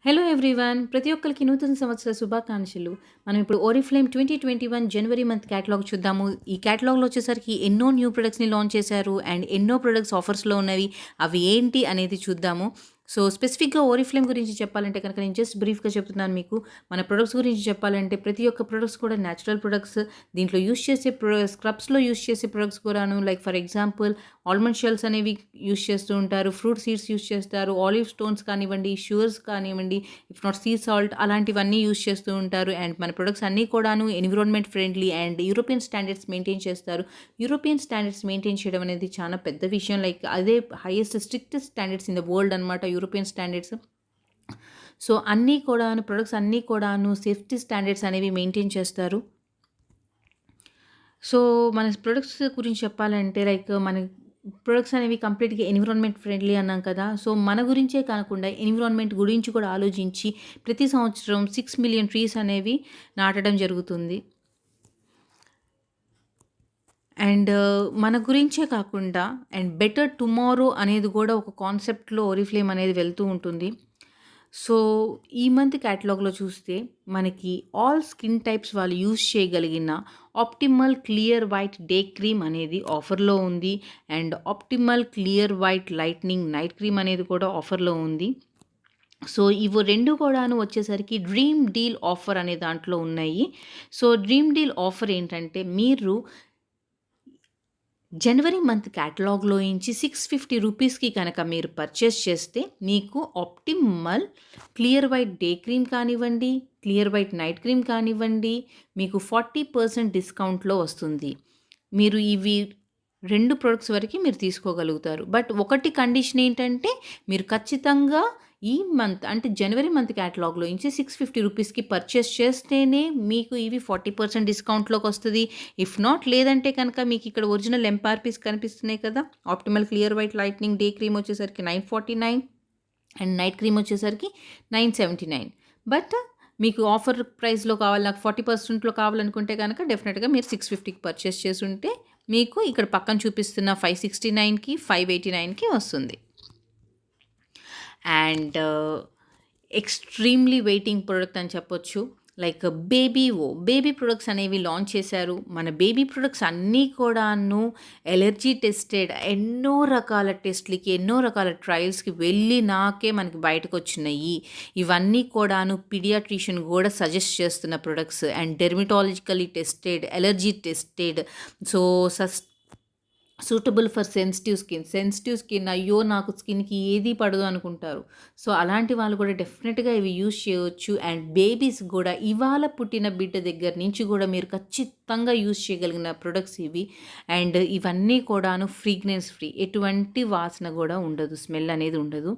Hello everyone! ప్రతి ఒక్కరికి నూతన సంవత్సర శుభాకాంక్షలు. మనం ఇప్పుడు ఓరిఫ్లేమ్ 2021 జనవరి మంత్ క్యాటలాగ్ చూద్దాము. ఈ క్యాటలాగ్‌లో వచ్చేసరికి ఎన్నో న్యూ ప్రొడక్ట్స్‌ని లాంచ్ చేశారు. అండ్ ఎన్నో ప్రొడక్ట్స్ ఆఫర్స్‌లో ఉన్నవి. అవి ఏంటి అనేది చూద్దాము. సో, స్పెసిఫిక్‌గా ఓరిఫ్లేమ్ గురించి చెప్పాలంటే కనుక నేను జస్ట్ బ్రీఫ్‌గా చెప్తున్నాను మీకు. మన ప్రొడక్ట్స్ గురించి చెప్పాలంటే ప్రతి ఒక్క ప్రొడక్ట్స్ కూడా నేచురల్ ప్రొడక్ట్స్. దీంట్లో యూజ్ చేసే స్క్రబ్స్‌లో యూజ్ చేసే ప్రొడక్ట్స్ కూడాను like for example almond shells అనేవి యూజ్ చేస్తూ ఉంటారు. ఫ్రూట్ సీడ్స్ యూజ్ చేస్తారు. ఆలివ్ స్టోన్స్ కానివ్వండి, షుగర్స్ కానివ్వండి, ఇఫ్ నాట్ సీ సాల్ట్ అలాంటివన్నీ యూజ్ చేస్తూ ఉంటారు. అండ్ మన ప్రొడక్ట్స్ అన్నీ కూడాను environment friendly and European standards maintain చేస్తారు. యూరోపియన్ స్టాండర్డ్స్ మెయింటైన్ చేయడం అనేది చాలా పెద్ద విషయం. లైక్ అదే highest strictest standards in the world అనమాట యూరోపియన్ స్టాండర్డ్స్. సో, అన్నీ కూడాను ప్రొడక్ట్స్ అన్నీ కూడాను సేఫ్టీ స్టాండర్డ్స్ అనేవి మెయింటైన్ చేస్తారు. సో, మన ప్రొడక్ట్స్ గురించి చెప్పాలంటే లైక్ మన ప్రొడక్ట్స్ అనేవి కంప్లీట్‌గా ఎన్విరాన్మెంట్ ఫ్రెండ్లీ అన్నాం కదా! సో, మన గురించే కాకుండా ఎన్విరాన్మెంట్ గురించి కూడా ఆలోచించి ప్రతి సంవత్సరం 6 మిలియన్ ట్రీస్ అనేవి నాటడం జరుగుతుంది. అండ్ మన గురించే కాకుండా అండ్ బెటర్ టుమారో అనేది కూడా ఒక కాన్సెప్ట్‌లో ఓరిఫ్లేమ్ అనేది వెళ్తూ ఉంటుంది. సో, ఈ మంత్ క్యాటలాగ్‌లో చూస్తే మనకి ఆల్ స్కిన్ టైప్స్ వాళ్ళు యూజ్ చేయగలిగిన optimal clear white day cream అనేది ఆఫర్‌లో ఉంది. And optimal clear white lightning night cream అనేది కూడా ఆఫర్‌లో ఉంది. సో, ఇవి 2 కూడాను వచ్చేసరికి డ్రీమ్ డీల్ ఆఫర్ అనే దాంట్లో ఉన్నాయి. సో, డ్రీమ్ డీల్ ఆఫర్ ఏంటంటే మీరు జనవరి మంత్ క్యాటలాగ్‌లోంచి రూ. 650కి కనుక మీరు పర్చేస్ చేస్తే మీకు optimal clear white day cream కానివ్వండి, క్లియర్ వైట్ నైట్ క్రీమ్ కానివ్వండి, మీకు 40% డిస్కౌంట్‌లో వస్తుంది. మీరు ఇవి 2 ప్రొడక్ట్స్ వరకి మీరు తీసుకోగలుగుతారు. బట్ ఒకటి కండిషన్ ఏంటంటే మీరు ఖచ్చితంగా ఈ మంత్ అంటే జనవరి మంత్ క్యాటలాగ్‌లోంచి రూ. 650కి పర్చేస్ చేస్తేనే మీకు ఇవి 40% డిస్కౌంట్‌లోకొస్తది. ఇఫ్ నాట్ లేదంటే కనుక మీకిక్కడ ఒరిజినల్ ఎంఆర్‌పీస్ కనిపిస్తున్నాయి కదా! Optimal clear white lightning day cream వచ్చేసరికి 949 అండ్ నైట్ క్రీమ్ వచ్చేసరికి 979. బట్ మీకు ఆఫర్ ప్రైస్‌లో కావాలి, నాకు 40%లో కావాలనుకుంటే గనక డెఫినిట్‌గా మీరు 650కి పర్చేస్ చేసుంటే మీకు ఇక్కడ పక్కన చూపిస్తున్న 569కి, 589కి వస్తుంది. అండ్ ఎక్స్‌ట్రీమ్‌లీ వెయిటింగ్ ప్రొడక్ట్ అని చెప్పొచ్చు. లైక్ బేబీ ప్రొడక్ట్స్ అనేవి లాంచ్ చేశారు. మన బేబీ ప్రొడక్ట్స్ అన్నీ కూడాను ఎలర్జీ టెస్టెడ్ ఎన్నో రకాల టెస్ట్‌లకి, ఎన్నో రకాల ట్రయల్స్‌కి వెళ్ళినాకే మనకి బయటకొచ్చినయి. ఇవన్నీ కూడాను పీడియాట్రిషియన్ గూడా సజెస్ట్ చేస్తున్న products and dermatologically tested, allergy tested. So, suitable for sensitive skin అయ్యో! నాకు స్కిన్‌కి ఏది పడదు అనుకుంటారు. సో, అలాంటి వాళ్ళు కూడా డెఫినెట్‌గా ఇవి యూజ్ చేయొచ్చు. అండ్ బేబీస్ గూడా ఇవాళ పుట్టిన బిడ్డ దగ్గర నుంచి గూడా మీరు ఖచ్చితంగా యూజ్ చేయగలిగిన ప్రొడక్ట్స్ ఇవి. అండ్ ఇవన్నీ కూడాను ఫ్రేగ్రెన్స్ ఫ్రీ. ఎటువంటి వాసన గూడా ఉండదు. స్మెల్ అనేది ఉండదు.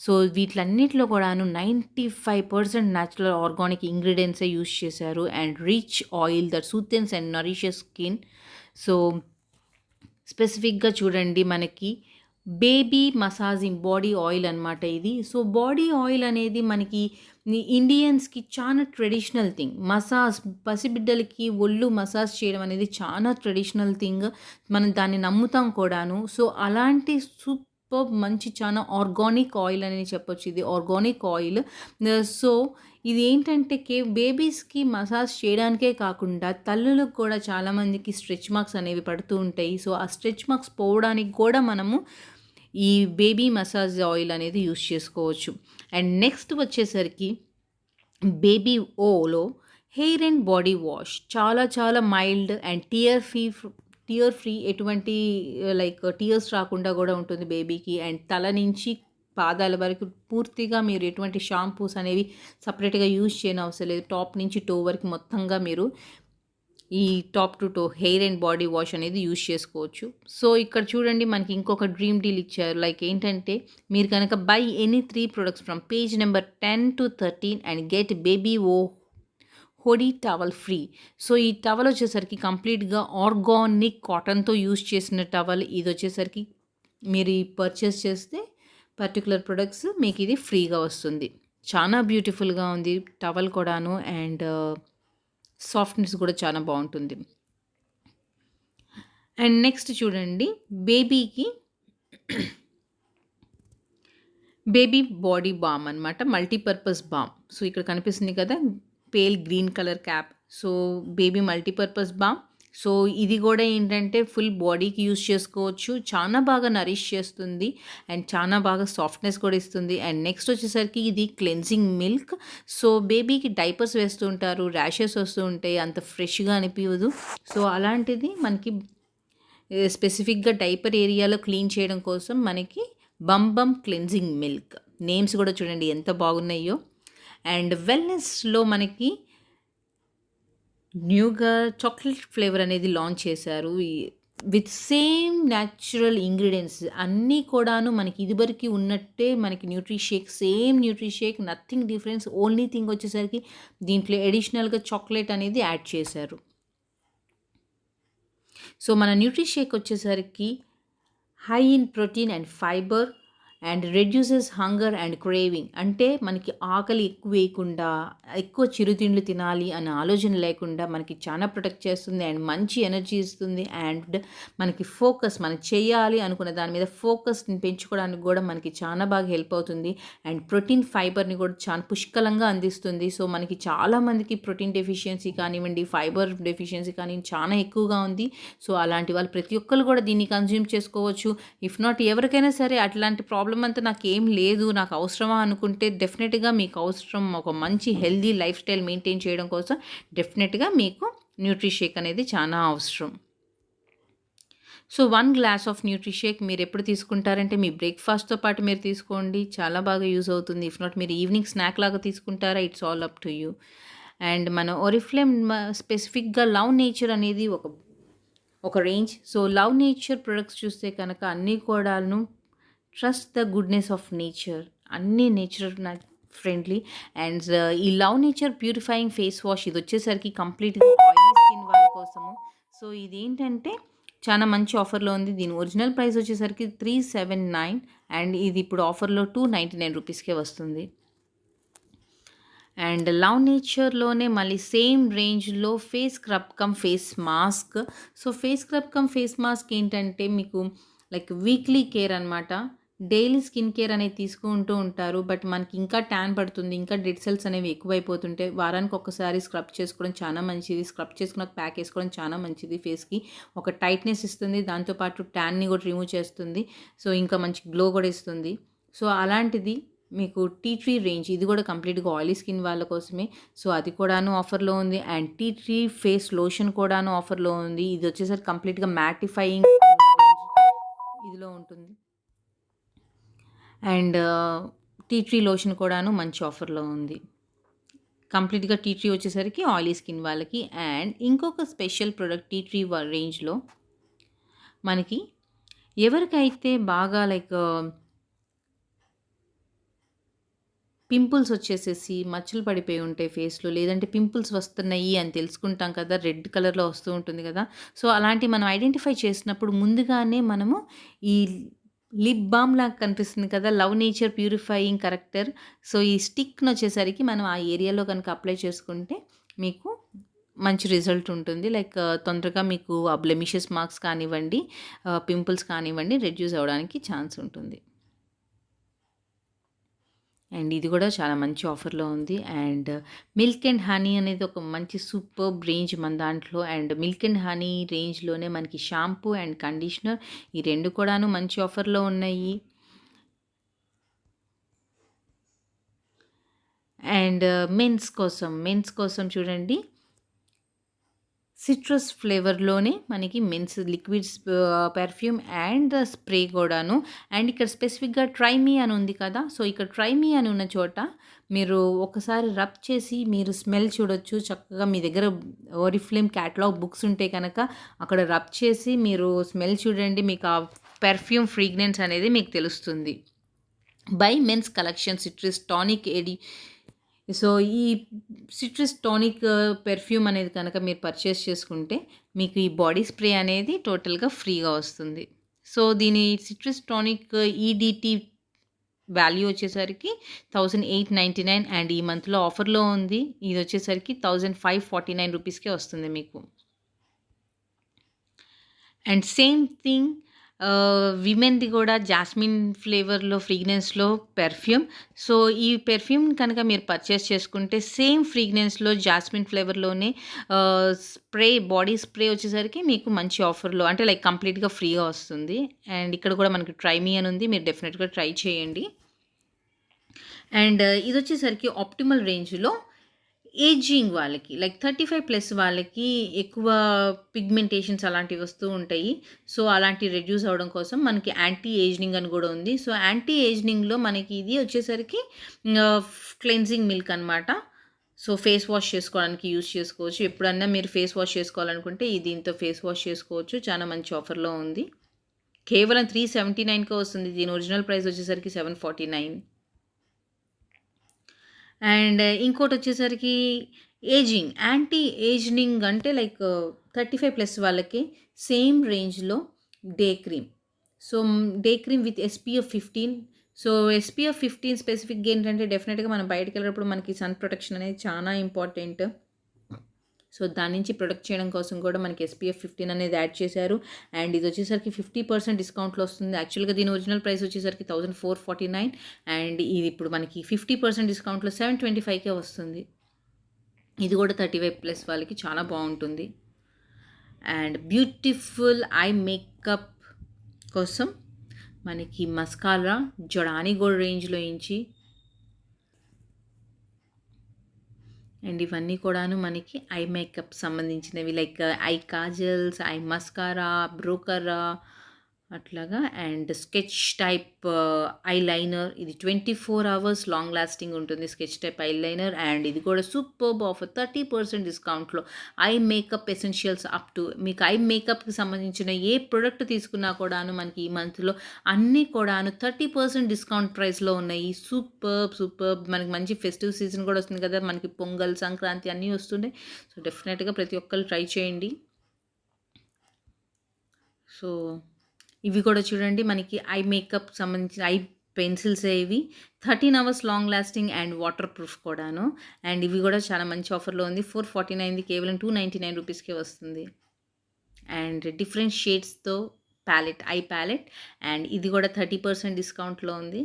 సో, వీటిలన్నిటిలో కూడాను 95% న్యాచురల్ ఆర్గానిక్ ఇంగ్రీడియెంట్సే యూజ్ చేశారు. And rich oil that soothens and nourishes skin. So, స్పెసిఫిక్‌గా చూడండి మనకి బేబీ మసాజింగ్ బాడీ ఆయిల్ అనమాట ఇది. సో, బాడీ ఆయిల్ అనేది మనకి ఇండియన్స్‌కి చాలా ట్రెడిషనల్ థింగ్. పసిబిడ్డలకి ఒళ్ళు మసాజ్ చేయడం అనేది చాలా ట్రెడిషనల్ థింగ్. మనం దాన్ని నమ్ముతాం కూడాను. సో, అలాంటి మంచి చాలా ఆర్గానిక్ ఆయిల్ అని చెప్పొచ్చు. ఇది ఆర్గానిక్ ఆయిల్. సో, ఇదేంటంటే బేబీస్‌కి మసాజ్ చేయడానికే కాకుండా తల్లులకు కూడా చాలామందికి స్ట్రెచ్ మార్క్స్ అనేవి పడుతూ ఉంటాయి. సో, ఆ స్ట్రెచ్ మార్క్స్ పోవడానికి కూడా మనము ఈ బేబీ మసాజ్ ఆయిల్ అనేది యూజ్ చేసుకోవచ్చు. అండ్ నెక్స్ట్ వచ్చేసరికి బేబీ ఓలో హెయిర్ అండ్ బాడీ వాష్ చాలా చాలా మైల్డ్ అండ్ టియర్ ఫ్రీ ఎటువంటి లైక్ టియర్స్ రాకుండా కూడా ఉంటుంది బేబీకి. అండ్ తల నుంచి పాదాల వరకు పూర్తిగా మీరు ఎటువంటి షాంపూస్ అనేవి సపరేట్‌గా యూజ్ చేయనవసరం లేదు. టాప్ నుంచి టో వరకు మొత్తంగా మీరు ఈ top to toe hair and body wash అనేది యూజ్ చేసుకోవచ్చు. సో, ఇక్కడ చూడండి మనకి ఇంకొక డ్రీమ్ డీల్ ఇచ్చారు. లైక్ ఏంటంటే మీరు కనుక buy any 3 products from page number 10-13 and get baby hoodie towel free. So, ఈ టవల్ వచ్చేసరికి కంప్లీట్‌గా ఆర్గానిక్ కాటన్‌తో యూజ్ చేసిన టవల్. ఇదొచ్చేసరికి మీరు ఈ పర్చేస్ చేస్తే పర్టిక్యులర్ ప్రొడక్ట్స్ మీకిది ఫ్రీగా వస్తుంది. చానా బ్యూటిఫుల్‌గా ఉంది టవల్ కూడాను. అండ్ సాఫ్ట్‌నెస్ కూడా చాలా బావుంటుంది. అండ్ నెక్స్ట్ చూడండి బేబీకి బేబీ బాడీ బామ్ అనమాట. Multipurpose balm. సో, ఇక్కడ కనిపిస్తుంది కదా! Pale green colour cap. So, baby multipurpose balm. So, ఇది గూడా ఏంటంటే ఫుల్ బాడీకి యూజ్ చేసుకోవచ్చు. చానా బాగా నరిష్ చేస్తుంది. అండ్ చానా బాగా సాఫ్ట్‌నెస్ కూడా ఇస్తుంది. అండ్ నెక్స్ట్ వచ్చేసరికి ఇది క్లెన్జింగ్ మిల్క్. సో, బేబీకి డైపర్స్ వేస్తూ ఉంటారు. ర్యాషెస్ వస్తూ ఉంటాయి. అంత ఫ్రెష్‌గా అనిపియదు. సో, అలాంటిది మనకి స్పెసిఫిక్‌గా డైపర్ ఏరియాలో క్లీన్ చేయడం కోసం మనకి bum bum cleansing milk. Names కూడా చూడండి ఎంత బాగున్నాయో. అండ్ వెల్‌నెస్‌లో మనకి న్యూగా చాక్లేట్ ఫ్లేవర్ అనేది లాంచ్ చేశారు. విత్ సేమ్ న్యాచురల్ ఇంగ్రీడియెంట్స్ అన్నీ కూడాను మనకి ఇదివరకి ఉన్నట్టే మనకి Nutrishake same Nutrishake nothing difference. Only thing వచ్చేసరికి దీంట్లో అడిషనల్‌గా చాక్లేట్ అనేది యాడ్ చేశారు. సో, మన న్యూట్రిషేక్ వచ్చేసరికి high in protein and fibre and reduces hunger and craving. అంటే మనకి ఆకలి ఎక్కువ వేయకుండా, ఎక్కువ చిరుతిండ్లు తినాలి అనే ఆలోచన లేకుండా మనకి చాలా ప్రొటెక్ట్ చేస్తుంది. అండ్ మంచి ఎనర్జీ ఇస్తుంది. అండ్ మనకి ఫోకస్ మనం చేయాలి అనుకున్న దాని మీద ఫోకస్‌ని పెంచుకోవడానికి కూడా మనకి చాలా బాగా హెల్ప్ అవుతుంది. అండ్ ప్రోటీన్, ఫైబర్‌ని కూడా చాలా పుష్కలంగా అందిస్తుంది. సో, మనకి చాలామందికి ప్రోటీన్ డెఫిషియన్సీ కానివ్వండి, ఫైబర్ డెఫిషియన్సీ కానీ చాలా ఎక్కువగా ఉంది. సో, అలాంటి వాళ్ళు ప్రతి ఒక్కళ్ళు కూడా దీన్ని కన్జ్యూమ్ చేసుకోవచ్చు. ఇఫ్ నాట్ ఎవరికైనా సరే అట్లాంటి ప్రాబ్లమ్ అంతా నాకేం లేదు, నాకు అవసరమా అనుకుంటే డెఫినెట్‌గా మీకు అవసరం ఒక మంచి హెల్తీ లైఫ్ స్టైల్ మెయింటైన్ చేయడం కోసం డెఫినెట్‌గా మీకు న్యూట్రిషేక్ అనేది చాలా అవసరం. సో, 1 గ్లాస్ ఆఫ్ న్యూట్రిషేక్ మీరెప్పుడు తీసుకుంటారంటే మీ బ్రేక్‌ఫాస్ట్‌తో పాటు మీరు తీసుకోండి. చాలా బాగా యూజ్ అవుతుంది. ఇఫ్ నాట్ మీరు ఈవినింగ్ స్నాక్ లాగా తీసుకుంటారా it's all up to you. And మన ఒరిఫ్లేమ్ స్పెసిఫిక్‌గా లవ్ నేచర్ అనేది ఒక range. So, love nature products చూస్తే కనుక అన్నీ కూడాను trust the goodness of nature. అన్నీ నేచర్ ఫ్రెండ్లీ. అండ్ ఈ love nature purifying face wash ఇదొచ్చేసరికి కంప్లీట్‌గా ఆయిలీ స్కిన్ వాళ్ళ కోసము. సో, ఇదేంటంటే చాలా మంచి ఆఫర్‌లో ఉంది. దీని ఒరిజినల్ ప్రైస్ వచ్చేసరికి 379 అండ్ ఇది ఇప్పుడు ఆఫర్‌లో 299 రూపీస్‌కే వస్తుంది. అండ్ లవ్ నేచర్‌లోనే మళ్ళీ సేమ్ రేంజ్‌లో face scrub come face mask. So, face scrub come face mask ఏంటంటే మీకు లైక్ వీక్లీ కేర్ అనమాట. డైలీ స్కిన్ కేర్ అనేది తీసుకుంటూ ఉంటారు. బట్ మనకి ఇంకా ట్యాన్ పడుతుంది. ఇంకా డెడ్ సెల్స్ అనేవి ఎక్కువైపోతుంటాయి. వారానికి ఒక్కసారి స్క్రబ్ చేసుకోవడం చాలా మంచిది. స్క్రబ్ చేసుకున్నాక ప్యాక్ ఏసుకోవడం చాలా మంచిది ఫేస్‌కి. ఒక టైట్‌నెస్ ఇస్తుంది. దాంతో పాటు ట్యాన్‌ని కూడా రిమూవ్ చేస్తుంది. సో, ఇంకా మంచి గ్లో కూడా ఇస్తుంది. సో, అలాంటిది మీకు టీ ట్రీ రేంజ్ ఇది కూడా కంప్లీట్‌గా ఆయిలీ స్కిన్ వాళ్ళ కోసమే. సో, అది కూడాను ఆఫర్‌లో ఉంది. And tea tree face lotion కూడాను ఆఫర్‌లో ఉంది. ఇది వచ్చేసరికి కంప్లీట్‌గా మ్యాటిఫైయింగ్ ఇదిలో ఉంటుంది. అండ్ టీ ట్రీ లోషన్ కూడాను మంచి ఆఫర్‌లో ఉంది. కంప్లీట్‌గా టీ ట్రీ వచ్చేసరికి ఆయిలీ స్కిన్ వాళ్ళకి. అండ్ ఇంకొక స్పెషల్ ప్రొడక్ట్ టీ ట్రీ రేంజ్‌లో మనకి ఎవరికైతే బాగా లైక్ పింపుల్స్ వచ్చేసేసి మచ్చలు పడిపోయి ఉంటాయి ఫేస్‌లో. లేదంటే పింపుల్స్ వస్తున్నాయి అని తెలుసుకుంటాం కదా! రెడ్ కలర్‌లో వస్తూ ఉంటుంది కదా! సో, అలాంటివి మనం ఐడెంటిఫై చేసినప్పుడు ముందుగానే మనము ఈ లిప్ బామ్ లాగా కనిపిస్తుంది కదా! Love nature purifying character. So, ఈ స్టిక్‌నొచ్చేసరికి మనం ఆ ఏరియాలో గనుక అప్లై చేసుకుంటే మీకు మంచి రిజల్ట్ ఉంటుంది. లైక్ తొందరగా మీకు ఆ బ్లెమిషెస్ మార్క్స్ కానివ్వండి, పింపుల్స్ కానివ్వండి రెడ్యూస్ అవ్వడానికి ఛాన్స్ ఉంటుంది. అండ్ ఇది కూడా చాలా మంచి ఆఫర్‌లో ఉంది. అండ్ మిల్క్ అండ్ హనీ అనేది ఒక మంచి సూపర్బ్ రేంజ్ మన దాంట్లో. అండ్ మిల్క్ అండ్ హనీ రేంజ్‌లోనే మనకి షాంపూ అండ్ కండిషనర్ ఈ 2 కూడాను మంచి ఆఫర్‌లో ఉన్నాయి. అండ్ మెన్స్ కోసం చూడండి సిట్రస్ ఫ్లేవర్‌లోనే మనకి men's liquids perfume and spray కూడాను. అండ్ ఇక్కడ స్పెసిఫిక్‌గా ట్రై మీ అని ఉంది కదా! సో, ఇక్కడ ట్రై మీ అని ఉన్న చోట మీరు ఒకసారి రబ్ చేసి మీరు స్మెల్ చూడొచ్చు. చక్కగా మీ దగ్గర ఓరిఫ్లేమ్ క్యాటలాగ్ బుక్స్ ఉంటే కనుక అక్కడ రబ్ చేసి మీరు స్మెల్ చూడండి. మీకు ఆ పెర్ఫ్యూమ్ ఫ్రేగ్రెన్స్ అనేది మీకు తెలుస్తుంది. By men's collection citrus tonic so, ఈ సిట్రస్ టానిక్ పెర్ఫ్యూమ్ అనేది కనుక మీరు పర్చేస్ చేసుకుంటే, మీకు ఈ బాడీ స్ప్రే అనేది టోటల్‌గా ఫ్రీగా వస్తుంది. సో, దీని సిట్రస్ టానిక్ ఈడీటీ వాల్యూ వచ్చేసరికి 1899 అండ్ ఈ మంత్‌లో ఆఫర్‌లో ఉంది. ఇదొచ్చేసరికి 1549 రూపీస్‌కే వస్తుంది మీకు. అండ్ సేమ్ థింగ్ విమెన్‌ది గూడా జాస్మిన్ ఫ్లేవర్‌లో ఫ్రేగ్రెన్స్‌లో పెర్ఫ్యూమ్. సో, ఈ పెర్ఫ్యూమ్ కనుక మీరు పర్చేస్ చేసుకుంటే సేమ్ ఫ్రేగ్రెన్స్‌లో జాస్మిన్ ఫ్లేవర్‌లోనే బాడీ స్ప్రే వచ్చేసరికి మీకు మంచి ఆఫర్‌లో అంటే లైక్ కంప్లీట్‌గా ఫ్రీగా వస్తుంది. అండ్ ఇక్కడ కూడా మనకి ట్రై మీ అని ఉంది. మీరు డెఫినిట్‌గా ట్రై చేయండి. అండ్ ఇదొచ్చేసరికి ఆప్టిమల్ రేంజ్‌లో ఏజింగ్ వాళ్ళకి లైక్ 35+ వాళ్ళకి ఎక్కువ పిగ్మెంటేషన్స్ అలాంటివి వస్తూ ఉంటాయి. సో, అలాంటివి రెడ్యూస్ అవ్వడం కోసం మనకి యాంటీ ఏజింగ్ అని గూడా ఉంది. సో, యాంటీ ఏజింగ్‌లో మనకి ఇది వచ్చేసరికి క్లెన్జింగ్ మిల్క్ అనమాట. సో, ఫేస్ వాష్ చేసుకోవడానికి యూజ్ చేసుకోవచ్చు. ఎప్పుడన్నా మీరు ఫేస్ వాష్ చేసుకోవాలనుకుంటే దీంతో ఫేస్ వాష్ చేసుకోవచ్చు. చాలా మంచి ఆఫర్‌లో ఉంది. కేవలం 379కే వస్తుంది. దీని ఒరిజినల్ ప్రైస్ వచ్చేసరికి 749. అండ్ ఇంకోటొచ్చేసరికి యాంటీ ఏజింగ్ అంటే లైక్ 35+ వాళ్ళకి సేమ్ రేంజ్‌లో day cream. So, day cream with SPF 15. So, SPF 15 స్పెసిఫిక్‌గా ఏంటంటే డెఫినిట్‌గా మనం బయటికెళ్ళేటప్పుడు మనకి సన్ ప్రొటెక్షన్ అనేది చాలా ఇంపార్టెంట్. సో, దాని నుంచి ప్రొటెక్ట్ చేయడం కోసం కూడా మనకి ఎస్‌పీఎఫ్ 15 అనేది యాడ్ చేశారు. అండ్ ఇదొచ్చేసరికి 50% డిస్కౌంట్‌లో వస్తుంది. యాక్చువల్‌గా దీని ఒరిజినల్ ప్రైస్ వచ్చేసరికి 1449 అండ్ ఇది ఇప్పుడు మనకి 50% డిస్కౌంట్‌లో 725కే వస్తుంది. ఇది కూడా 35+ వాళ్ళకి చాలా బావుంటుంది. అండ్ బ్యూటిఫుల్ ఐ మేకప్ కోసం మనకి మస్కారా జొడాని గోల్డ్ రేంజ్‌లో నుంచి అండ్ ఇవన్నీ కూడాను మనకి ఐ మేకప్ సంబంధించినవి like eye kajals, eye mascara, బ్రోకరా అట్లాగా అండ్ స్కెచ్ టైప్ ఐలైనర్. ఇది 24 అవర్స్ లాంగ్ లాస్టింగ్ ఉంటుంది స్కెచ్ టైప్ ఐలైనర్. అండ్ ఇది కూడా సూపర్బ్ ఆఫర్ 30% డిస్కౌంట్‌లో eye makeup essentials up to మీకు ఐ మేకప్‌కి సంబంధించిన ఏ ప్రొడక్ట్ తీసుకున్నా కూడాను మనకి ఈ మంత్‌లో అన్నీ కూడాను 30% డిస్కౌంట్ ప్రైస్‌లో ఉన్నాయి. సూపర్బ్ మనకి మంచి ఫెస్టివ్ సీజన్ కూడా వస్తుంది కదా! మనకి పొంగల్, సంక్రాంతి అన్నీ వస్తున్నాయి. సో, డెఫినెట్‌గా ప్రతి ఒక్కళ్ళు ట్రై చేయండి. సో, ఇవి కూడా చూడండి మనకి ఐ మేకప్ సంబంధించిన ఐ పెన్సిల్సే ఇవి. 13 hours long lasting and water proof కూడాను. అండ్ ఇవి కూడా చాలా మంచి ఆఫర్‌లో ఉంది. 449ది కేవలం 299 రూపీస్‌కే వస్తుంది. అండ్ డిఫరెంట్ షేడ్స్‌తో ఐ ప్యాలెట్ అండ్ ఇది కూడా 30% డిస్కౌంట్‌లో ఉంది.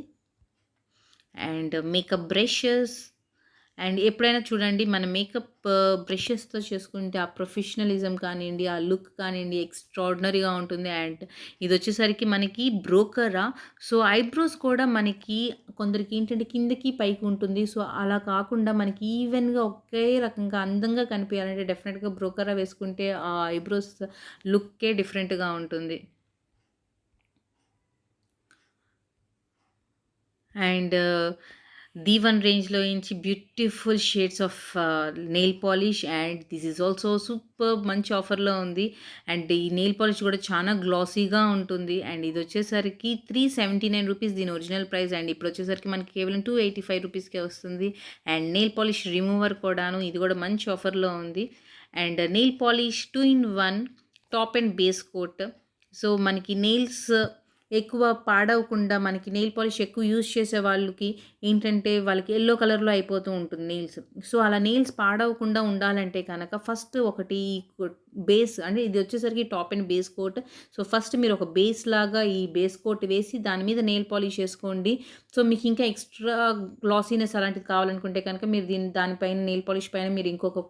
అండ్ మేకప్ బ్రషెస్ అండ్ ఎప్పుడైనా చూడండి మన మేకప్ బ్రషెస్‌తో చేసుకుంటే ఆ ప్రొఫెషనలిజం కానియండి, ఆ లుక్ కానియండి ఎక్స్‌ట్రార్డినరీగా ఉంటుంది. అండ్ ఇదొచ్చేసరికి మనకి బ్రోకరా. సో, ఐబ్రోస్ కూడా మనకి కొందరికి ఏంటంటే కిందకి పైకి ఉంటుంది. సో, అలా కాకుండా మనకి ఈవెన్‌గా ఒకే రకంగా అందంగా కనిపియాలంటే డెఫినిట్‌గా బ్రోకరా వేసుకుంటే ఆ ఐబ్రోస్ లుక్కే డిఫరెంట్‌గా ఉంటుంది. అండ్ D1 రేంజ్‌లో నుంచి beautiful shades of nail polish and this is also superb మంచి ఆఫర్‌లో ఉంది. అండ్ ఈ నెయిల్ పాలిష్ కూడా చానా గ్లాసీగా ఉంటుంది. అండ్ ఇదొచ్చేసరికి 379 రూపీస్ దీని ఒరిజినల్ ప్రైస్. అండ్ ఇప్పుడొచ్చేసరికి మనకి కేవలం 285 రూపీస్‌కే వస్తుంది. అండ్ నెయిల్ పాలిష్ రిమూవర్ కూడాను ఇది కూడా మంచి ఆఫర్‌లో ఉంది. And nail polish 2 in 1 top and base coat. So, మనకి నెయిల్స్ ఎక్కువ పాడవకుండా మనకి నెయిల్ పాలిష్ ఎక్కువ యూజ్ చేసే వాళ్ళకి ఏంటంటే వాళ్ళకి యెల్లో కలర్‌లో అయిపోతూ ఉంటుంది నెయిల్స్. సో, అలా నెయిల్స్ పాడవకుండా ఉండాలంటే గనక ఫస్ట్ ఒకటి బేస్ అంటే ఇది వచ్చేసరికి top and base coat. So, first మీరు ఒక బేస్‌లాగా ఈ బేస్ కోట్ వేసి దాని మీద నెయిల్ పాలిష్ చేసుకోండి. సో, మీకు ఇంకా ఎక్స్‌ట్రా గ్లాసీనెస్ అలాంటిది కావాలనుకుంటే కనుక మీరు దానిపైన నెయిల్ పాలిష్ పైన మీరు ఇంకొక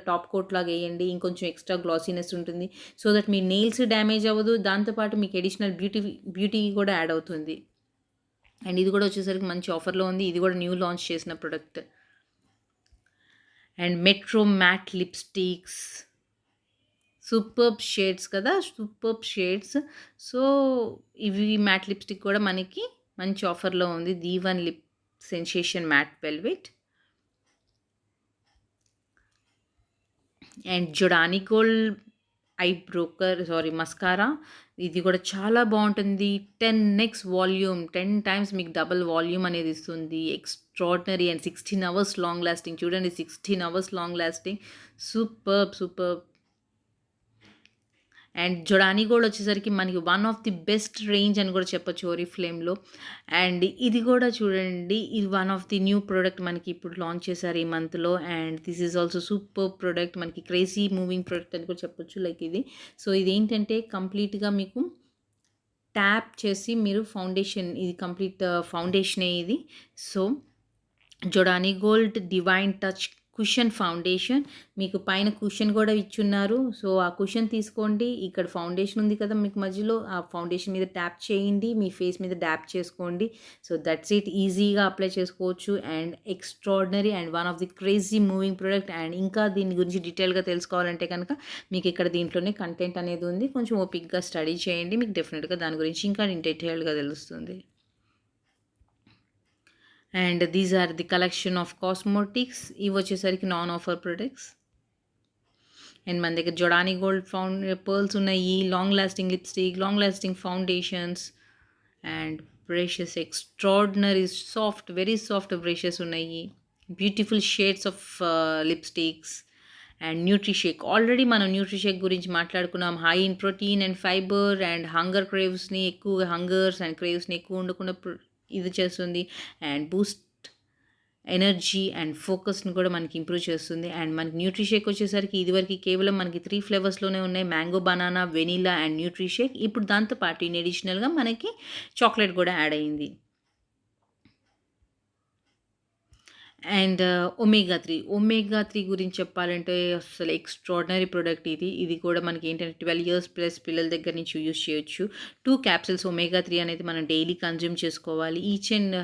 టాప్ కోట్ లాగా ఎయండి. ఇంకొంచెం ఎక్స్‌ట్రా గ్లాసీనెస్ ఉంటుంది. సో దట్ మీ నెయిల్స్ డ్యామేజ్ అవ్వదు. దాంతో పాటు మీకు అడిషనల్ బ్యూటీ కూడా యాడ్ అవుతుంది. అండ్ ఇది కూడా వచ్చేసరికి మంచి ఆఫర్‌లో ఉంది. ఇది కూడా న్యూ లాంచ్ చేసిన product. And metro matte lipsticks superb shades కదా! Superb shades. సో, ఇవి మ్యాట్ లిప్‌స్టిక్ కూడా మనకి మంచి ఆఫర్‌లో ఉంది. D1 lip sensation matte velvet and Giordani gold mascara. ఇది కూడా చాలా బావుంటుంది. 10x వాల్యూమ్ 10 టైమ్స్ మీకు డబుల్ వాల్యూమ్ అనేది ఇస్తుంది. Extraordinary and 16 hours long lasting. చూడండి 16 hours long lasting. Superb. And Giordani gold వచ్చేసరికి మనకి one of the best range అని కూడా చెప్పొచ్చు ఓరిఫ్లేమ్‌లో. అండ్ ఇది కూడా చూడండి ఇది one of the new product మనకి ఇప్పుడు లాంచ్ చేశారు ఈ మంత్‌లో. And this is also superb product మనకి క్రేజీ మూవింగ్ ప్రొడక్ట్ అని కూడా చెప్పొచ్చు లైక్ ఇది. సో, ఇదేంటంటే కంప్లీట్‌గా మీకు ట్యాప్ చేసి మీరు ఫౌండేషన్ ఇది కంప్లీట్ ఫౌండేషనే ఇది. So Giordani gold divine touch cushion foundation. మీకు పైన కుషన్ కూడా ఇచ్చున్నారు. సో ఆ కుషన్ తీసుకోండి. ఇక్కడ ఫౌండేషన్ ఉంది కదా మీకు మధ్యలో, ఆ ఫౌండేషన్ మీద ట్యాప్ చేయండి. మీ ఫేస్ మీద డ్యాప్ చేసుకోండి. So that's it. ఈజీగా అప్లై చేసుకోవచ్చు. And extraordinary and one of the crazy moving product. And ఇంకా దీని గురించి డీటెయిల్గా తెలుసుకోవాలంటే కనుక మీకు ఇక్కడ దీంట్లోనే కంటెంట్ అనేది ఉంది. కొంచెం ఓపిక్గా స్టడీ చేయండి. మీకు డెఫినెట్గా దాని గురించి ఇంకా డీటెయిల్గా తెలుస్తుంది. And these are the collection of cosmetics. ఇవి వచ్చేసరికి నాన్ ఆఫర్ ప్రొడక్ట్స్. అండ్ మన దగ్గర జొడానీ గోల్డ్ పర్ల్స్ ఉన్నాయి, long lasting lipstick, long lasting foundations and brushes. Extraordinary soft, very soft brushes ఉన్నాయి. Beautiful shades of lipsticks and Nutrishake. Already మనం Nutrishake గురించి మాట్లాడుకున్నాం. High in protein and fibre and hunger క్రేవ్స్ని ఎక్కువ, hungers and క్రేవ్స్ని ఎక్కువ ఉండకుండా ఇది చేస్తుంది. అండ్ బూస్ట్ ఎనర్జీ అండ్ ఫోకస్ని కూడా మనకి ఇంప్రూవ్ చేస్తుంది. అండ్ మనకి న్యూట్రిషేక్ వచ్చేసరికి ఇదివరకు కేవలం మనకి 3 ఫ్లేవర్స్లోనే ఉన్నాయి, మ్యాంగో, బనానా, వెనీలా అండ్ న్యూట్రిషేక్. ఇప్పుడు దాంతోపాటు ఇన్ అడిషనల్గా మనకి చాక్లెట్ కూడా యాడ్ అయ్యింది. అండ్ ఒమేగా 3 గురించి చెప్పాలంటే అసలు ఎక్స్ట్రాడినరీ ప్రోడక్ట్ ఇది. ఇది కూడా మనకి ఏంటంటే 12 ఇయర్స్ ప్లస్ పిల్లల దగ్గర నుంచి యూజ్ చేయొచ్చు. 2 క్యాప్సిల్స్ ఒమేగా 3 అనేది మనం డైలీ కన్జ్యూమ్ చేసుకోవాలి. Each and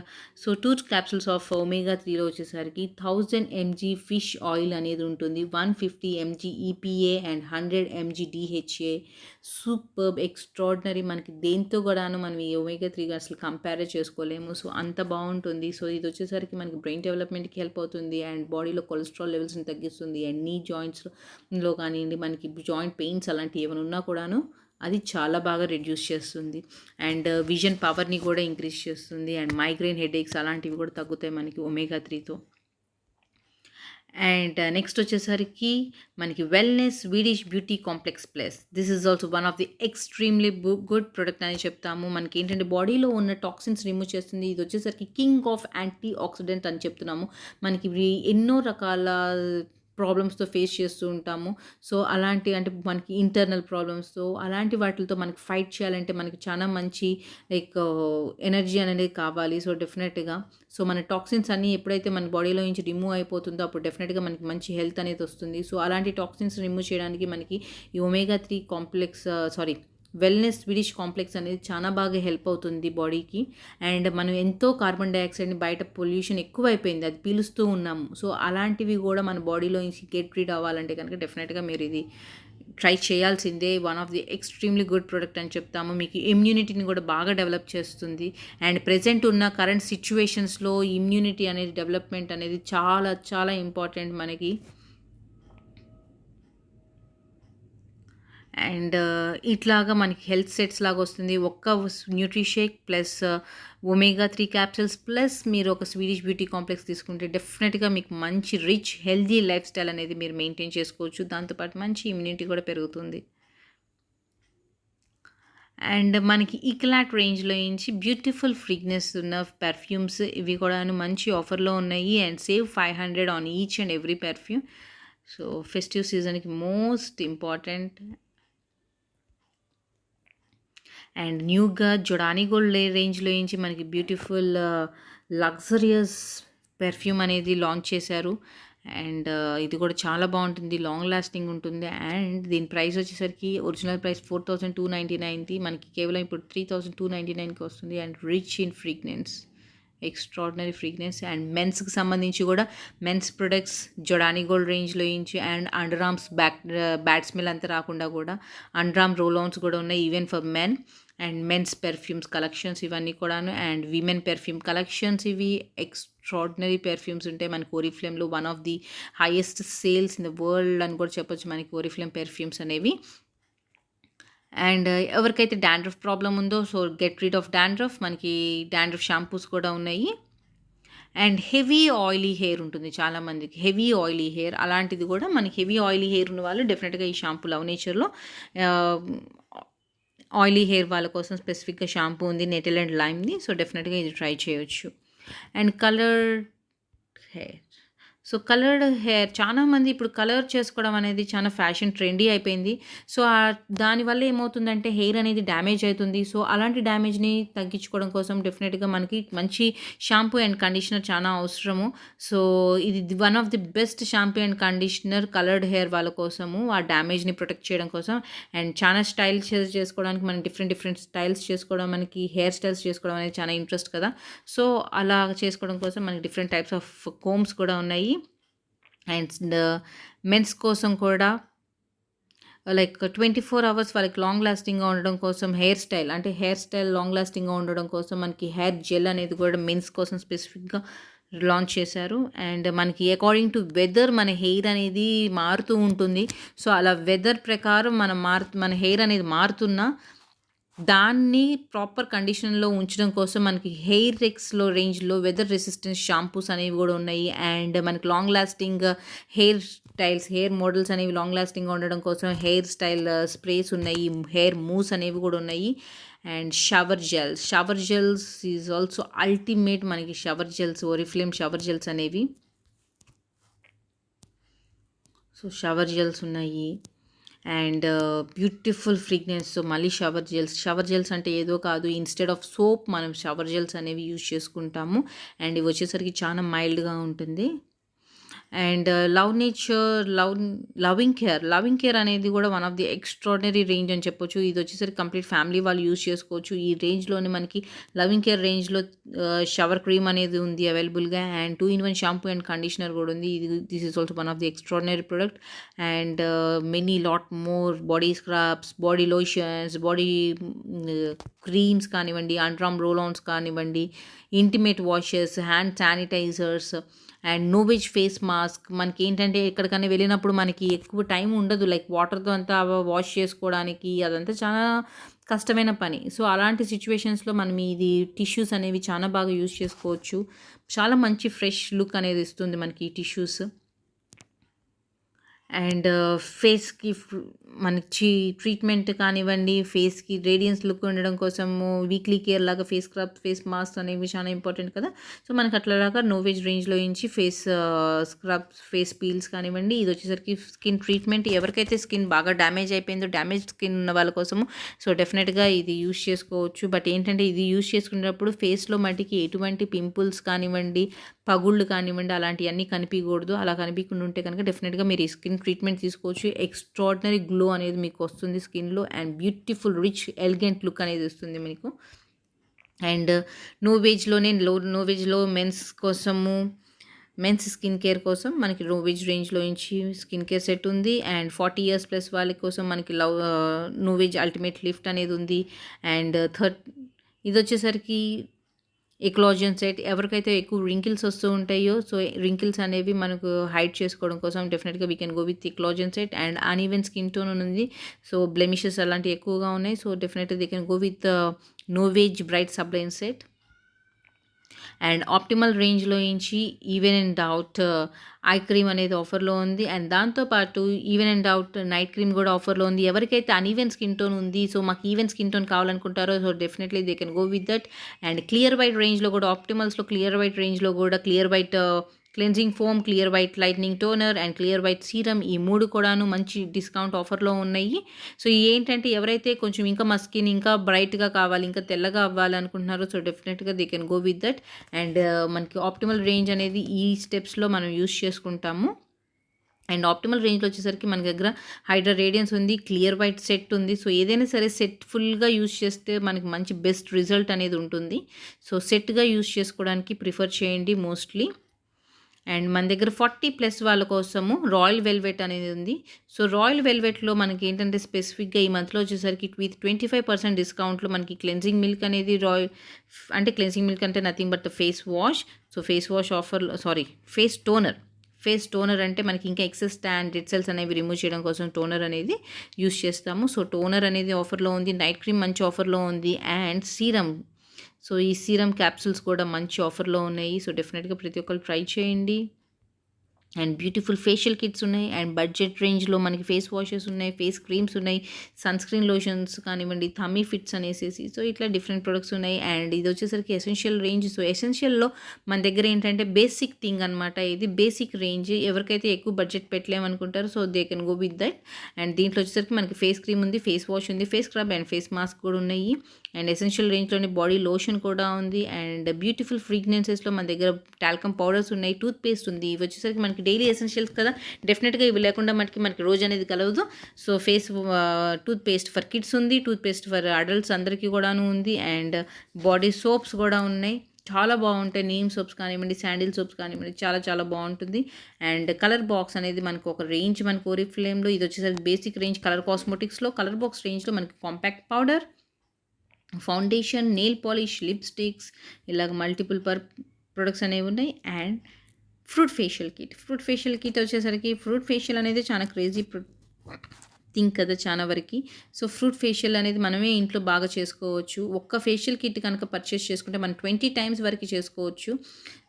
so 2 capsules of omega 3లో వచ్చేసరికి 1000 mg ఫిష్ ఆయిల్ అనేది ఉంటుంది, 150 mg EPA and 100 mg DHA. Superb, extraordinary. మనకి దేంతో కూడాను మనం ఈ ఒమేగా 3 అసలు కంపేర్ చేసుకోలేము. సో అంత బాగుంటుంది. సో ఇది వచ్చేసరికి మనకి బ్రెయిన్ డెవలప్మెంట్కి హెల్ప్ అవుతుంది అండ్ బాడీలో కొలెస్ట్రాల్ లెవెల్స్ని తగ్గిస్తుంది. అండ్ నీ జాయింట్స్లో కానివ్వండి, మనకి జాయింట్ పెయిన్స్ అలాంటివి ఏమైనా ఉన్నా కూడాను అది చాలా బాగా రెడ్యూస్ చేస్తుంది. అండ్ విజన్ పవర్ని కూడా ఇంక్రీజ్ చేస్తుంది. అండ్ మైగ్రెయిన్ హెడేక్స్ అలాంటివి కూడా తగ్గుతాయి మనకి ఒమేగా 3తో. అండ్ నెక్స్ట్ వచ్చేసరికి మనకి wellness Swedish beauty complex plus. This is also one of the extremely good product అని చెప్తాము. మనకి ఏంటంటే బాడీలో ఉన్న టాక్సిన్స్ రిమూవ్ చేస్తుంది. ఇది వచ్చేసరికి కింగ్ ఆఫ్ యాంటీ ఆక్సిడెంట్ అని చెప్తున్నాము. మనకి ఇవి ఎన్నో రకాల ప్రాబ్లమ్స్తో ఫేస్ చేస్తూ ఉంటాము. సో అలాంటి అంటే మనకి ఇంటర్నల్ ప్రాబ్లమ్స్తో అలాంటి వాటితో మనకి ఫైట్ చేయాలంటే మనకి చాలా మంచి లైక్ ఎనర్జీ అనేది కావాలి. సో డెఫినెట్గా సో మన టాక్సిన్స్ అన్నీ ఎప్పుడైతే మన బాడీలో నుంచి రిమూవ్ అయిపోతుందో అప్పుడు డెఫినెట్గా మనకి మంచి హెల్త్ అనేది వస్తుంది. సో అలాంటి టాక్సిన్స్ రిమూవ్ చేయడానికి మనకి ఈ omega 3 complex wellness Swedish complex అనేది చాలా బాగా హెల్ప్ అవుతుంది బాడీకి. అండ్ మనం ఎంతో కార్బన్ డైఆక్సైడ్ని బయట పొల్యూషన్ ఎక్కువైపోయింది, అది పీలుస్తూ ఉన్నాము. సో అలాంటివి కూడా మన బాడీలో నుంచి గెట్ రీడ్ అవ్వాలంటే కనుక డెఫినెట్గా మీరు ఇది ట్రై చేయాల్సిందే. One of the extremely good product అని చెప్తాము. మీకు ఇమ్యూనిటీని కూడా బాగా డెవలప్ చేస్తుంది. అండ్ ప్రెజెంట్ ఉన్న కరెంట్ సిచ్యువేషన్స్లో ఇమ్యూనిటీ అనేది డెవలప్మెంట్ అనేది చాలా చాలా ఇంపార్టెంట్ మనకి. అండ్ ఇట్లాగా మనకి హెల్త్ సెట్స్ లాగా వస్తుంది. ఒక్క న్యూట్రిషేక్ ప్లస్ ఒమేగా 3 క్యాప్సిల్స్ ప్లస్ మీరు ఒక స్వీడిష్ బ్యూటీ కాంప్లెక్స్ తీసుకుంటే డెఫినెట్గా మీకు మంచి రిచ్ హెల్దీ లైఫ్ స్టైల్ అనేది మీరు మెయింటైన్ చేసుకోవచ్చు. దాంతోపాటు మంచి ఇమ్యూనిటీ కూడా పెరుగుతుంది. అండ్ మనకి ఈక్లాట్ రేంజ్లో నుంచి బ్యూటిఫుల్ ఫ్రీగ్నెస్ ఉన్న పెర్ఫ్యూమ్స్ ఇవి కూడా మంచి ఆఫర్లో ఉన్నాయి. And save 500 on each and every perfume. So festive సీజన్కి మోస్ట్ ఇంపార్టెంట్. అండ్ న్యూగా జొడానీ గోల్డ్ రేంజ్లో నుంచి మనకి బ్యూటిఫుల్ లగ్జరియస్ పెర్ఫ్యూమ్ అనేది లాంచ్ చేశారు. అండ్ ఇది కూడా చాలా బాగుంటుంది, లాంగ్ లాస్టింగ్ ఉంటుంది. అండ్ దీని ప్రైస్ వచ్చేసరికి ఒరిజినల్ ప్రైస్ 4299, మనకి కేవలం ఇప్పుడు 3299కి వస్తుంది. And rich in fragrance, extraordinary fragrance. And మెన్స్కి సంబంధించి కూడా మెన్స్ ప్రొడక్ట్స్ జొడానీ గోల్డ్ రేంజ్లో నుంచి and under arms bad smell అంతా రాకుండా కూడా అండర్ ఆర్మ్ రోల్ ఆన్స్ కూడా ఉన్నాయి even for men. And men's perfumes collections ఇవన్నీ కూడాను. అండ్ విమెన్ పెర్ఫ్యూమ్ కలెక్షన్స్ ఇవి ఎక్స్ట్రాడినరీ పెర్ఫ్యూమ్స్ ఉంటాయి మనకి ఓరిఫ్లేమ్లో. One of the highest sales in the world అని కూడా చెప్పొచ్చు మనకి ఓరిఫ్లేమ్ పెర్ఫ్యూమ్స్ అనేవి. అండ్ ఎవరికైతే డాండ్రఫ్ ప్రాబ్లం ఉందో so get rid of dandruff, మనకి డాండ్రఫ్ షాంపూస్ కూడా ఉన్నాయి. అండ్ హెవీ ఆయిలీ హెయిర్ ఉంటుంది చాలామందికి, హెవీ ఆయిలీ హెయిర్ అలాంటిది కూడా మనకి హెవీ ఆయిలీ హెయిర్ ఉన్న వాళ్ళు డెఫినెట్గా ఈ షాంపూ లవ్ నేచర్లో ఆయిలీ హెయిర్ వాళ్ళ కోసం స్పెసిఫిక్గా షాంపూ ఉంది, నెటిల్ అండ్ లైమ్ది. సో డెఫినెట్గా ఇది ట్రై చేయొచ్చు. And colour hair so, coloured hair చాలామంది ఇప్పుడు కలర్ చేసుకోవడం అనేది చాలా ఫ్యాషన్ ట్రెండీ అయిపోయింది. సో, దానివల్ల ఏమవుతుందంటే హెయిర్ అనేది డ్యామేజ్ అయితుంది. సో, అలాంటి డ్యామేజ్‌ని తగ్గించుకోవడం కోసం డెఫినిట్‌గా మనకి మంచి షాంపూ అండ్ కండిషనర్ చాలా అవసరము. సో, ఇది one of the best shampoo and conditioner coloured hair వాళ్ళ కోసము. ఆ డ్యామేజ్‌ని ప్రొటెక్ట్ చేయడం కోసం అండ్ చాలా స్టైల్స్ చేసుకోవడానికి మనం డిఫరెంట్ డిఫరెంట్ స్టైల్స్ చేసుకోవడం, మనకి హెయిర్ స్టైల్స్ చేసుకోవడం అనేది చాలా ఇంట్రెస్ట్ కదా! సో, అలా చేసుకోవడం కోసం మనకి డిఫరెంట్ టైప్స్ ఆఫ్ కోంబ్స్ కూడా ఉన్నాయి. అండ్ మెన్స్ కోసం కూడా లైక్ 24 అవర్స్ వాళ్ళకి లాంగ్ లాస్టింగ్‌గా ఉండడం కోసం హెయిర్ స్టైల్ లాంగ్ లాస్టింగ్‌గా ఉండడం కోసం మనకి హెయిర్ జెల్ అనేది కూడా మెన్స్ కోసం స్పెసిఫిక్‌గా లాంచ్ చేశారు. అండ్ మనకి అకార్డింగ్ టు వెదర్ మన హెయిర్ అనేది మారుతూ ఉంటుంది. సో, అలా వెదర్ ప్రకారం మన హెయిర్ అనేది మారుతున్నా దాన్ని ప్రాపర్ కండిషన్‌లో ఉంచడం కోసం మనకి హెయిర్ ఎక్స్‌లో రేంజ్‌లో వెదర్ రెసిస్టెన్స్ షాంపూస్ అనేవి గూడా ఉన్నాయి. అండ్ మనకి లాంగ్ లాస్టింగ్ హెయిర్ మోడల్స్ అనేవి లాంగ్ లాస్టింగ్‌గా ఉండడం కోసం హెయిర్ స్టైల్ స్ప్రేస్ ఉన్నాయి. హెయిర్ మూవ్స్ అనేవి గూడా ఉన్నాయి. And shower gels is also ultimate మనకి shower gels, Oriflame shower gels అనేవి. సో, షవర్ జెల్స్ ఉన్నాయి. అండ్ బ్యూటిఫుల్ ఫ్రేగ్రెన్స్‌తో మళ్ళీ షవర్ జెల్స్ అంటే ఏదో కాదు. ఇన్‌స్టెడ్ ఆఫ్ సోప్ మనం షవర్ జెల్స్ అనేవి యూజ్ చేసుకుంటాము. అండ్ ఇవి వచ్చేసరికి చాలా మైల్డ్‌గా ఉంటుంది. అండ్ లవింగ్ కేర్ అనేది కూడా one of the extraordinary range అని చెప్పొచ్చు. ఇది వచ్చేసరికి కంప్లీట్ ఫ్యామిలీ వాళ్ళు యూజ్ చేసుకోవచ్చు. ఈ రేంజ్‌లోనే మనకి లవింగ్ కేర్ రేంజ్‌లో షవర్ క్రీమ్ అనేది ఉంది అవైలబుల్‌గా. And 2 in 1 shampoo and conditioner కూడా ఉంది. This is also one of the extraordinary product. And many lot more body scrubs, body lotions, body creams కానివ్వండి, అండర్ ఆర్మ్ రోల్ ఆన్స్ కానివ్వండి, intimate washes, hand sanitizers and Novage face mask. మనకేంటంటే ఎక్కడికైనా వెళ్ళినప్పుడు మనకి ఎక్కువ time ఉండదు. Like వాటర్‌తో అంతా వాష్ చేసుకోవడానికి అదంతా చాలా కష్టమైన పని. సో, అలాంటి సిట్యుయేషన్స్‌లో మనం ఇది టిష్యూస్ అనేవి చాలా బాగా యూజ్ చేసుకోవచ్చు. చాలా మంచి ఫ్రెష్ లుక్ అనేది ఇస్తుంది మనకి ఈ టిష్యూస్. అండ్ ఫేస్‌కి మనకి ట్రీట్మెంట్ కానివ్వండి, ఫేస్‌కి రేడియన్స్ లుక్ ఉండడం కోసము వీక్లీ కేర్ లాగా ఫేస్ స్క్రబ్, ఫేస్ మాస్క్ అనేవి చాలా ఇంపార్టెంట్ కదా! సో, మనకి అట్లాగా నోవెజ్ రేంజ్‌లో నుంచి స్క్రబ్స్, ఫేస్ పీల్స్ కానివ్వండి, ఇది వచ్చేసరికి స్కిన్ ట్రీట్మెంట్. ఎవరికైతే స్కిన్ బాగా డ్యామేజ్ అయిపోయిందో, డ్యామేజ్ స్కిన్ ఉన్న వాళ్ళ కోసము సో, డెఫినెట్‌గా ఇది యూజ్ చేసుకోవచ్చు. బట్ ఏంటంటే ఇది యూజ్ చేసుకునేటప్పుడు ఫేస్‌లో మటికి ఎటువంటి పింపుల్స్ కానివ్వండి, పగుళ్ళు కానివ్వండి అలాంటియన్నీ కనిపియకూడదు. అలా కనిపియకుండా ఉంటే కనుక డెఫినెట్‌గా మీరు ఈ స్కిన్ ట్రీట్మెంట్ తీసుకోవచ్చు. ఎక్స్ట్రార్డినరీ గ్లో అనేది మీకు వస్తుంది స్కిన్‌లో. And beautiful rich elegant look అనేది వస్తుంది మీకు. అండ్ నోవేజ్‌లో మెన్స్ స్కిన్ కేర్ కోసం మనకి నోవేజ్ రేంజ్‌లో నుంచి స్కిన్ కేర్ సెట్ ఉంది. అండ్ 40 ఇయర్స్ ప్లస్ వాళ్ళ కోసం మనకి నోవేజ్ అల్టిమేట్ లిఫ్ట్ అనేది ఉంది. అండ్ ఇదొచ్చేసరికి ఎక్లాజన్ సెట్. ఎవరికైతే ఎక్కువ రింకిల్స్ వస్తూ ఉంటాయో, సో, రింకిల్స్ అనేవి మనకు హైడ్ చేసుకోవడం కోసం డెఫినెట్‌గా we can go with Ecollagen set. And uneven skin tone ఉంది. సో, బ్లెమిషెస్ అలాంటివి ఎక్కువగా ఉన్నాయి. సో, డెఫినెట్‌గా they can go with Novage bright sublime set. And optimal రేంజ్‌లో నుంచి even and out eye cream అనేది ఆఫర్‌లో ఉంది. అండ్ దాంతో పాటు even and out night cream కూడా ఆఫర్‌లో ఉంది. ఎవరికైతే అన్‌ఈవెన్ స్కిన్ టోన్ ఉంది, సో, మాకు ఈవెన్ స్కిన్ టోన్ కావాలనుకుంటారో so, definitely they can go with that. And clear white రేంజ్‌లో కూడా క్లియర్ వైట్ రేంజ్‌లో కూడా clear white cleansing foam, clear white lightning toner and clear white serum ఈ 3 కూడాను మంచి డిస్కౌంట్ ఆఫర్‌లో ఉన్నాయి. సో, ఏంటంటే ఎవరైతే కొంచెం ఇంకా మా స్కిన్ ఇంకా బ్రైట్‌గా కావాలి, ఇంకా తెల్లగా అవ్వాలనుకుంటున్నారో సో, డెఫినెట్‌గా they can go with that. And మనకి ఆప్టిమల్ రేంజ్ అనేది ఈ స్టెప్స్‌లో మనం యూజ్ చేసుకుంటాము. అండ్ ఆప్టిమల్ రేంజ్‌లో వచ్చేసరికి మన దగ్గర హైడ్రా రేడియన్స్ ఉంది, క్లియర్ వైట్ సెట్ ఉంది. సో, ఏదైనా సరే సెట్ ఫుల్‌గా యూజ్ చేస్తే మనకి మంచి బెస్ట్ రిజల్ట్ అనేది ఉంటుంది. సో, సెట్‌గా యూజ్ చేసుకోవడానికి ప్రిఫర్ చేయండి మోస్ట్‌లీ. అండ్ మన దగ్గర 40+ వాళ్ళ కోసము రాయల్ వెల్వెట్ అనేది ఉంది. సో, రాయల్ వెల్వెట్‌లో మనకి ఏంటంటే స్పెసిఫిక్‌గా ఈ మంత్‌లో వచ్చేసరికి విత్ 25% డిస్కౌంట్‌లో మనకి క్లెన్జింగ్ మిల్క్ అనేది క్లెన్జింగ్ మిల్క్ అంటే nothing but face wash. So, face toner. Face toner అంటే మనకి ఇంకా ఎక్సెస్ ట్యాన్, డెడ్ సెల్స్ అనేవి రిమూవ్ చేయడం కోసం టోనర్ అనేది యూజ్ చేస్తాము. సో, టోనర్ అనేది ఆఫర్‌లో ఉంది. నైట్ క్రీమ్ మంచి ఆఫర్‌లో ఉంది. And serum. సో, ఈ సీరమ్ క్యాప్సూల్స్ కూడా మంచి ఆఫర్‌లో ఉన్నాయి. సో, డెఫినెట్‌గా ప్రతి ఒక్కళ్ళు ట్రై చేయండి. అండ్ బ్యూటిఫుల్ ఫేషియల్ కిట్స్ ఉన్నాయి. అండ్ బడ్జెట్ రేంజ్లో మనకి ఫేస్ వాషెస్ ఉన్నాయి, ఫేస్ క్రీమ్స్ ఉన్నాయి, సన్ స్క్రీన్ లోషన్స్ కానివ్వండి, థమ్మీ ఫిట్స్ అనేసేసి సో ఇట్లా డిఫరెంట్ ప్రొడక్ట్స్ ఉన్నాయి. అండ్ ఇది వచ్చేసరికి ఎసెన్షియల్ రేంజ్. సో ఎసెన్షియల్లో మన దగ్గర ఏంటంటే బేసిక్ థింగ్ అనమాట. ఇది బేసిక్ రేంజ్. ఎవరికైతే ఎక్కువ బడ్జెట్ పెట్టలేమనుకుంటారో so they can go with that. And దీంట్లో వచ్చేసరికి మనకి ఫేస్ క్రీమ్ ఉంది, ఫేస్ వాష్ ఉంది, face scrub and face mask కూడా ఉన్నాయి. అండ్ ఎసెన్షియల్ రేంజ్లోనే బాడీ లోషన్ కూడా ఉంది. అండ్ బ్యూటిఫుల్ ఫ్రీగ్రెన్సెస్లో మన దగ్గర టాల్కమ్ పౌడర్స్ ఉన్నాయి, టూత్ పేస్ట్ ఉంది. ఇవి వచ్చేసరికి మనకి డైలీ ఎసెన్షియల్స్ కదా, డెఫినెట్గా ఇవి లేకుండా మనకి రోజు అనేది కలవదు. So face toothpaste for kids ఉంది, టూత్ పేస్ట్ ఫర్ అడల్ట్స్ అందరికీ కూడాను ఉంది. అండ్ బాడీ సోప్స్ కూడా ఉన్నాయి, చాలా బాగుంటాయి. నీమ్ సోప్స్ కానివ్వండి, శాండిల్ సోప్స్ కానివ్వండి, చాలా చాలా బాగుంటుంది. అండ్ కలర్ బాక్స్ అనేది మనకు ఒక రేంజ్ మనకు ఓరిఫ్లేమ్లో. ఇది వచ్చేసరికి బేసిక్ రేంజ్ కలర్ కాస్మెటిక్స్లో. కలర్ బాక్స్ రేంజ్లో మనకి compact powder, foundation, nail polish, lipsticks ఇలాగ మల్టిపుల్ ప్రొడక్ట్స్ అనేవి ఉన్నాయి. అండ్ ఫ్రూట్ ఫేషియల్ కిట్ వచ్చేసరికి ఫ్రూట్ ఫేషియల్ అనేది చాలా క్రేజీ థింక్ కదా చాలా వరకు. సో ఫ్రూట్ ఫేషియల్ అనేది మనమే ఇంట్లో బాగా చేసుకోవచ్చు. ఒక్క ఫేషియల్ కిట్ కనుక పర్చేస్ చేసుకుంటే మనం 20 టైమ్స్ వరకు చేసుకోవచ్చు.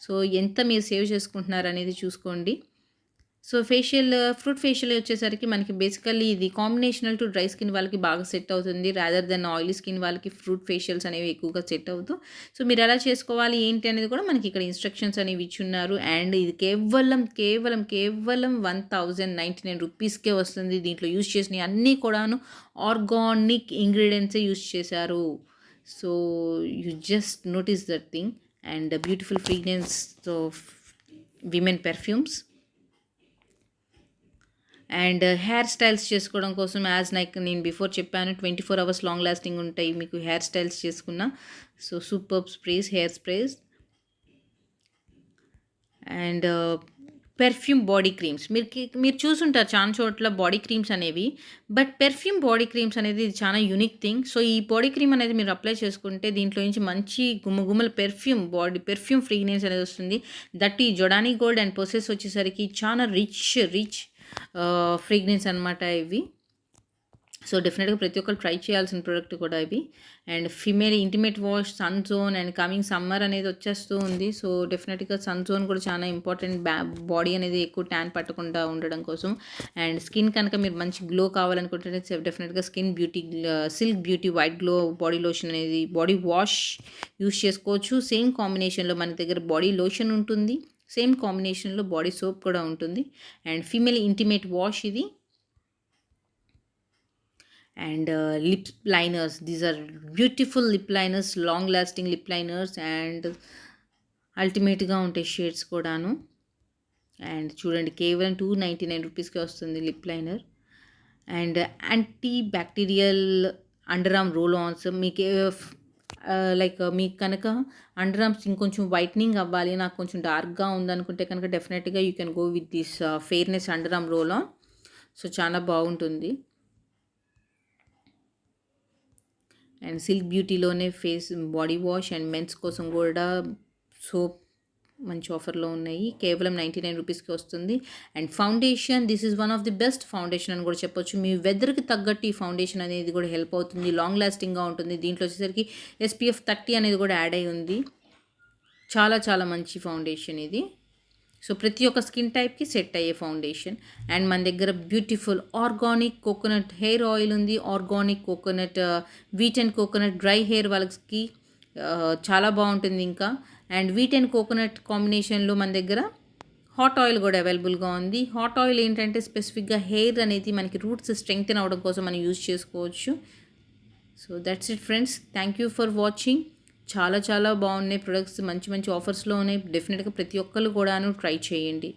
సో ఎంత మీరు సేవ్ చేసుకుంటున్నారు అనేది చూసుకోండి. సో ఫ్రూట్ ఫేషియల్ వచ్చేసరికి మనకి బేసికల్లీ ఇది కాంబినేషనల్ టు డ్రై స్కిన్ వాళ్ళకి బాగా సెట్ అవుతుంది. రాదర్ దెన్ ఆయిలీ స్కిన్ వాళ్ళకి ఫ్రూట్ ఫేషియల్స్ అనేవి ఎక్కువగా సెట్ అవుతూ. సో మీరు ఎలా చేసుకోవాలి ఏంటి అనేది కూడా మనకి ఇక్కడ ఇన్స్ట్రక్షన్స్ అనేవి ఇచ్చున్నారు. అండ్ ఇది కేవలం 1099 రూపీస్కే వస్తుంది. దీంట్లో యూజ్ చేసినవి అన్నీ కూడాను ఆర్గానిక్ ఇంగ్రీడియంట్సే యూజ్ చేశారు. So you just notice that thing. And beautiful fragrance of women perfumes. And hair styles చేసుకోవడం కోసం నేను బిఫోర్ చెప్పాను 24 అవర్స్ లాంగ్ లాస్టింగ్ ఉంటాయి మీకు హెయిర్ స్టైల్స్ చేసుకున్న. So superb sprays, hair sprays. And perfume body creams మీరు చూసుంటారు చాలా చోట్ల బాడీ క్రీమ్స్ అనేవి. బట్ పెర్ఫ్యూమ్ బాడీ క్రీమ్స్ అనేది ఇది చాలా యూనిక్ థింగ్. సో ఈ బాడీ క్రీమ్ అనేది మీరు అప్లై చేసుకుంటే దీంట్లో నుంచి మంచి గుమ్మగుమ్మల పెర్ఫ్యూమ్ ఫ్రీగ్రెన్స్ అనేది వస్తుంది. దట్ ఈ జొడానీ గోల్డ్ అండ్ పొసెస్ వచ్చేసరికి చాలా రిచ్ ఫ్రేగ్రెన్స్ అనమాట ఇవి. సో డెఫినెట్గా ప్రతి ఒక్కరు ట్రై చేయాల్సిన ప్రోడక్ట్ కూడా ఇవి. And female intimate wash sun zone. And coming summer అనేది వచ్చేస్తూ ఉంది. సో డెఫినెట్గా సన్ జోన్ కూడా చాలా ఇంపార్టెంట్, బాడీ అనేది ఎక్కువ ట్యాన్ పట్టకుండా ఉండడం కోసం. అండ్ స్కిన్ కనుక మీరు మంచి గ్లో కావాలనుకుంటే డెఫినెట్గా silk beauty white glow body lotion అనేది బాడీ వాష్ యూస్ చేసుకోవచ్చు. సేమ్ కాంబినేషన్లో మన దగ్గర బాడీ లోషన్ ఉంటుంది, సేమ్ కాంబినేషన్లో బాడీ సోప్ కూడా ఉంటుంది. అండ్ ఫీమేల్ ఇంటిమేట్ వాష్ ఇది. And lip liners, these are beautiful lip liners, long lasting lip liners. And అల్టిమేట్గా ఉంటాయి షేడ్స్ కూడాను. అండ్ చూడండి కేవలం 299 రూపీస్కి వస్తుంది lip liner. And anti bacterial under arm roll ons. మీకు మీకు కనుక అండర్ ఆర్మ్స్ ఇంకొంచెం వైట్నింగ్ అవ్వాలి, నాకు కొంచెం డార్క్గా ఉందనుకుంటే కనుక డెఫినెట్గా you can go with this fairness under arm roll on. So చాలా బాగుంటుంది. అండ్ సిల్క్ బ్యూటీలోనే face body wash and men's కోసం కూడా సోప్ మంచి ఆఫర్లో ఉన్నాయి. కేవలం 99 రూపీస్కి వస్తుంది. And foundation, this is one of the best foundation అని కూడా చెప్పొచ్చు. మీ వెదర్కి తగ్గట్టు ఈ ఫౌండేషన్ అనేది కూడా హెల్ప్ అవుతుంది, లాంగ్ లాస్టింగ్గా ఉంటుంది. దీంట్లో వచ్చేసరికి SPF 30 అనేది కూడా యాడ్ అయి ఉంది. చాలా చాలా మంచి ఫౌండేషన్ ఇది. సో ప్రతి ఒక్క స్కిన్ టైప్కి సెట్ అయ్యే ఫౌండేషన్. అండ్ మన దగ్గర beautiful organic coconut hair oil ఉంది, organic coconut wheat and coconut dry hair వాళ్ళకి చాలా బాగుంటుంది. ఇంకా అండ్ వీట్ అండ్ కోకోనట్ కాంబినేషన్లో మన దగ్గర హాట్ ఆయిల్ కూడా అవైలబుల్గా ఉంది. హాట్ ఆయిల్ ఏంటంటే స్పెసిఫిక్గా హెయిర్ అనేది మనకి రూట్స్ స్ట్రెంగ్తెన్ అవ్వడం కోసం మనం యూజ్ చేసుకోవచ్చు. So that's it friends, thank you for watching. చాలా చాలా బాగున్నాయి ప్రొడక్ట్స్, మంచి మంచి ఆఫర్స్లో ఉన్నాయి. డెఫినెట్గా ప్రతి ఒక్కరు కూడాను ట్రై చేయండి.